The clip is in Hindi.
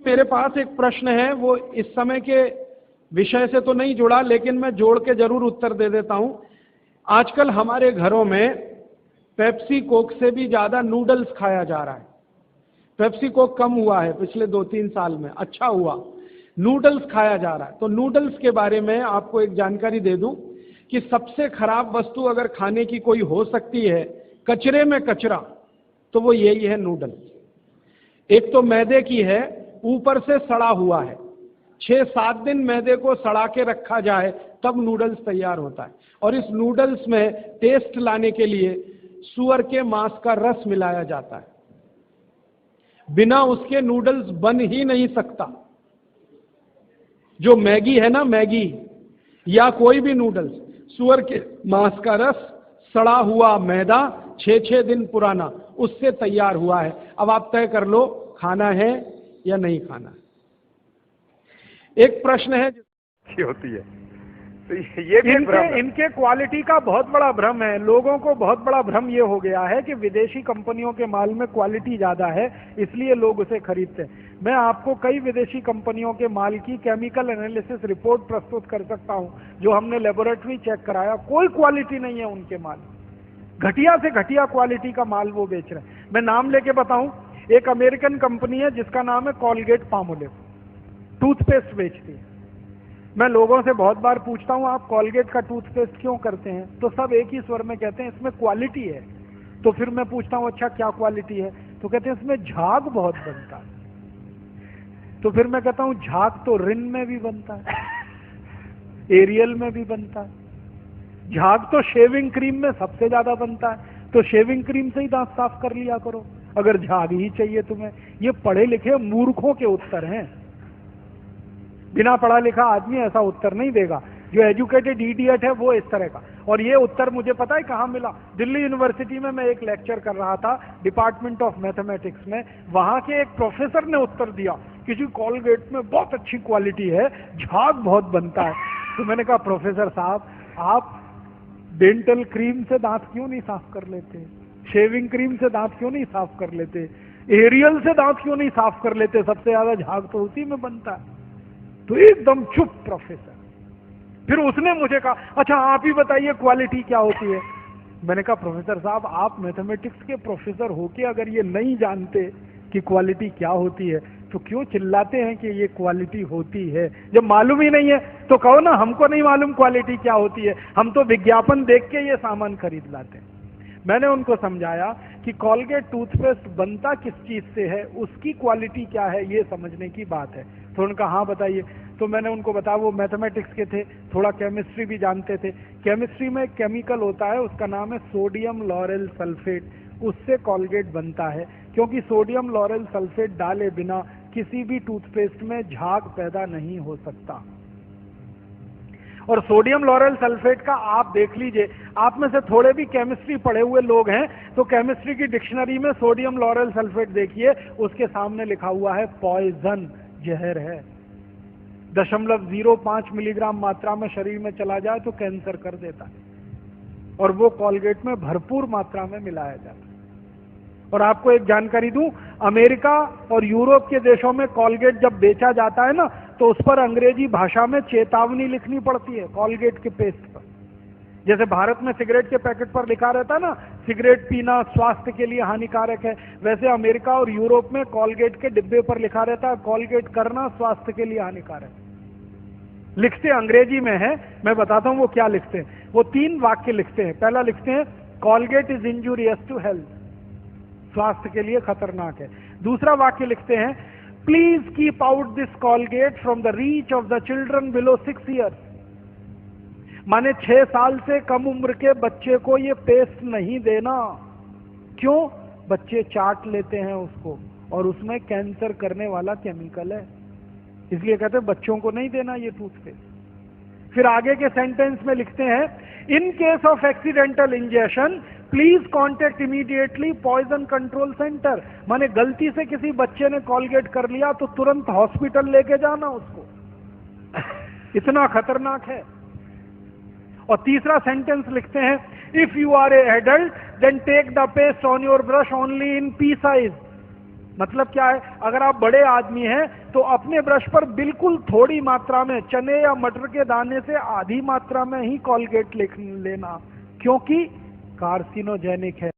मेरे पास एक प्रश्न है, वो इस समय के विषय से तो नहीं जुड़ा, लेकिन मैं जोड़ के जरूर उत्तर दे देता हूं। आजकल हमारे घरों में पेप्सी कोक से भी ज्यादा नूडल्स खाया जा रहा है। पेप्सी कोक कम हुआ है पिछले 2-3 साल में, अच्छा हुआ, नूडल्स खाया जा रहा है। तो नूडल्स के बारे में आपको एक जानकारी दे दूं कि सबसे खराब वस्तु अगर खाने की कोई हो सकती है, कचरे में कचरा, तो वो यही है नूडल्स। एक तो मैदे की है, ऊपर से सड़ा हुआ है। 6-7 दिन मैदे को सड़ा के रखा जाए तब नूडल्स तैयार होता है। और इस नूडल्स में टेस्ट लाने के लिए सूअर के मांस का रस मिलाया जाता है। बिना उसके नूडल्स बन ही नहीं सकता। जो मैगी है ना, मैगी या कोई भी नूडल्स, सूअर के मांस का रस, सड़ा हुआ मैदा, 6-6 दिन पुराना, उससे तैयार हुआ है। अब आप तय कर लो खाना है या नहीं खाना है। एक प्रश्न है होती है, तो ये भी इनके क्वालिटी का बहुत बड़ा भ्रम है। लोगों को बहुत बड़ा भ्रम ये हो गया है कि विदेशी कंपनियों के माल में क्वालिटी ज्यादा है, इसलिए लोग उसे खरीदते हैं। मैं आपको कई विदेशी कंपनियों के माल की केमिकल एनालिसिस रिपोर्ट प्रस्तुत कर सकता हूं, जो हमने लेबोरेटरी चेक कराया, कोई क्वालिटी नहीं है उनके माल। घटिया से घटिया क्वालिटी का माल वो बेच रहे हैं। मैं नाम लेके बताऊं, एक अमेरिकन कंपनी है जिसका नाम है कॉलगेट पामोलिव, टूथपेस्ट बेचती है। मैं लोगों से बहुत बार पूछता हूं, आप कॉलगेट का टूथपेस्ट क्यों करते हैं? तो सब एक ही स्वर में कहते हैं इसमें क्वालिटी है। तो फिर मैं पूछता हूं अच्छा क्या क्वालिटी है? तो कहते हैं इसमें झाग बहुत बनता है। तो फिर मैं कहता हूं झाग तो रिन में भी बनता है, एरियल में भी बनता है, झाग तो शेविंग क्रीम में सबसे ज्यादा बनता है, तो शेविंग क्रीम से ही दांत साफ कर लिया करो अगर झाग ही चाहिए तुम्हें। ये पढ़े लिखे मूर्खों के उत्तर हैं। बिना पढ़ा लिखा आदमी ऐसा उत्तर नहीं देगा। जो एजुकेटेड इडियट है वो इस तरह का। और ये उत्तर मुझे पता है कहां मिला? दिल्ली यूनिवर्सिटी में मैं एक लेक्चर कर रहा था डिपार्टमेंट ऑफ मैथमेटिक्स में। वहां के एक प्रोफेसर ने उत्तर दिया कि जी कॉलगेट में बहुत अच्छी क्वालिटी है, झाग बहुत बनता है। तो मैंने कहा प्रोफेसर साहब, आप डेंटल क्रीम से दांत क्यों नहीं साफ कर लेते? शेविंग क्रीम से दांत क्यों नहीं साफ कर लेते? एरियल से दांत क्यों नहीं साफ कर लेते? सबसे ज्यादा झाग तो उसी में बनता है। तो एकदम चुप प्रोफेसर। फिर उसने मुझे कहा अच्छा आप ही बताइए क्वालिटी क्या होती है? मैंने कहा प्रोफेसर साहब, आप मैथमेटिक्स के प्रोफेसर होके अगर ये नहीं जानते कि क्वालिटी क्या होती है तो क्यों चिल्लाते हैं कि ये क्वालिटी होती है? जब मालूम ही नहीं है तो कहो ना हमको नहीं मालूम क्वालिटी क्या होती है, हम तो विज्ञापन देख के ये सामान खरीद लाते हैं। मैंने उनको समझाया कि कॉलगेट टूथपेस्ट बनता किस चीज से है, उसकी क्वालिटी क्या है, ये समझने की बात है। तो उनका हाँ बताइए। तो मैंने उनको बताया, वो मैथमेटिक्स के थे, थोड़ा केमिस्ट्री भी जानते थे। केमिस्ट्री में एक केमिकल होता है, उसका नाम है सोडियम लॉरेल सल्फेट, उससे कॉलगेट बनता है। क्योंकि सोडियम लॉरेल सल्फेट डाले बिना किसी भी टूथपेस्ट में झाग पैदा नहीं हो सकता। और सोडियम लॉरेल सल्फेट का आप देख लीजिए, आप में से थोड़े भी केमिस्ट्री पढ़े हुए लोग हैं तो केमिस्ट्री की डिक्शनरी में सोडियम लॉरेल सल्फेट देखिए, उसके सामने लिखा हुआ है पॉइजन, जहर है। 0.05 मिलीग्राम मात्रा में शरीर में चला जाए तो कैंसर कर देता है। और वो कॉलगेट में भरपूर मात्रा में मिलाया जाता है। और आपको एक जानकारी दूं, अमेरिका और यूरोप के देशों में कॉलगेट जब बेचा जाता है ना, तो उस पर अंग्रेजी भाषा में चेतावनी लिखनी पड़ती है कॉलगेट के पेस्ट पर। जैसे भारत में सिगरेट के पैकेट पर लिखा रहता है ना, सिगरेट पीना स्वास्थ्य के लिए हानिकारक है, वैसे अमेरिका और यूरोप में कॉलगेट के डिब्बे पर लिखा रहता है कॉलगेट करना स्वास्थ्य के लिए हानिकारक है। लिखते अंग्रेजी में है, मैं बताता हूं वो क्या लिखते हैं। वो 3 वाक्य लिखते हैं। पहला लिखते हैं Colgate is injurious to health, स्वास्थ्य के लिए खतरनाक है। दूसरा वाक्य लिखते हैं please keep out this Colgate from the reach of the children below 6 years. माने 6 साल से कम उम्र के बच्चे को ये पेस्ट नहीं देना। क्यों? बच्चे चाट लेते हैं उसको और उसमें कैंसर करने वाला केमिकल है, इसलिए कहते हैं बच्चों को नहीं देना ये टूथपेस्ट। फिर आगे के सेंटेंस में लिखते हैं in case of accidental injection please contact immediately poison control centre. माने गलती से किसी बच्चे ने कॉलगेट कर लिया तो तुरंत हॉस्पिटल लेके जाना उसको, इतना खतरनाक है। और तीसरा सेंटेंस लिखते हैं if you are a adult then take the paste on your brush only in pea size. मतलब क्या है, अगर आप बड़े आदमी हैं तो अपने ब्रश पर बिल्कुल थोड़ी मात्रा में, चने या मटर के दाने से आधी मात्रा में ही कॉलगेट लेना, क्योंकि कार्सिनोजेनिक है।